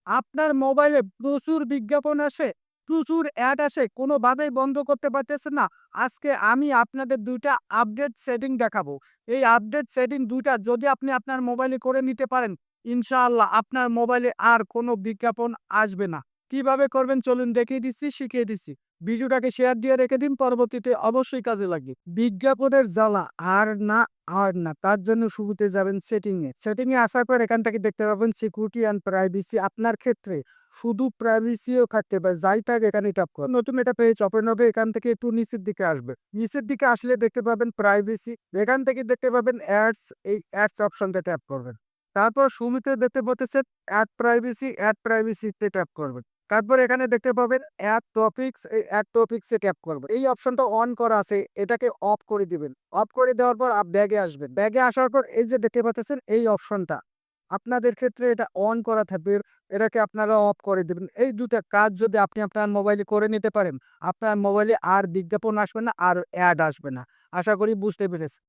আপনার মোবাইলে প্রচুর বিজ্ঞাপন আসে, প্রচুর অ্যাড আসে, কোনোভাবেই বন্ধ করতে পারতেছেন না। আজকে আমি আপনাদের ২ টা আপডেট সেটিং দেখাবো। এই আপডেট সেটিং ২ টা যদি আপনি আপনার মোবাইলে করে নিতে পারেন, ইনশাআল্লাহ আপনার মোবাইলে আর কোনো বিজ্ঞাপন আসবে না। কিভাবে করবেন চলুন দেখিয়ে দিচ্ছি, শিখিয়ে দিচ্ছি। ভিডিওটাকে শেয়ার দিয়ে রেখে দিন, পরবর্তীতে অবশ্যই কাজে লাগবে। বিজ্ঞাপনের জ্বালা আর না। তার জন্য শুরুতে যাবেন সেটিং এ। সেটিং এ আসার পর এখান থেকে দেখতে পাবেন সিকিউরিটি অ্যান্ড প্রাইভেসি। আপনার ক্ষেত্রে শুধু প্রাইভেসিও থাকতে পারে। যাই থাক এখানে ট্যাপ করুন। নতুন একটা পেজ ওপেন হবে। এখান থেকে একটু নিচের দিকে আসবে। নিচের দিকে আসলে দেখতে পাবেন প্রাইভেসি। এখান থেকে দেখতে পাবেন অ্যাডস। এই অ্যাডস অপশনটা ট্যাপ করবেন। তারপর শুরুতে দেখতে পাচ্ছেন অ্যাড প্রাইভেসিতে ট্যাপ করবেন। তারপর এখানে দেখতে পাবেন অ্যাড টপিকস, এই অ্যাড টপিকস এ ট্যাপ করবেন। এই অপশনটা অন করা আছে, এটাকে অফ করে দিবেন। অফ করে দেওয়ার পর ব্যাগে আসবেন। ব্যাগে আসার পর এই যে দেখতে পাচ্ছেন এই অপশনটা, আপনাদের ক্ষেত্রে এটা অন করা থাকবে। এটাকে আপনারা অফ করে দিবেন। এই ২ টা কাজ যদি আপনি আপনার মোবাইলে করে নিতে পারেন, আপনার মোবাইলে আর বিজ্ঞাপন আসবে না, আর অ্যাড আসবে না। আশা করি বুঝতে পেরেছেন।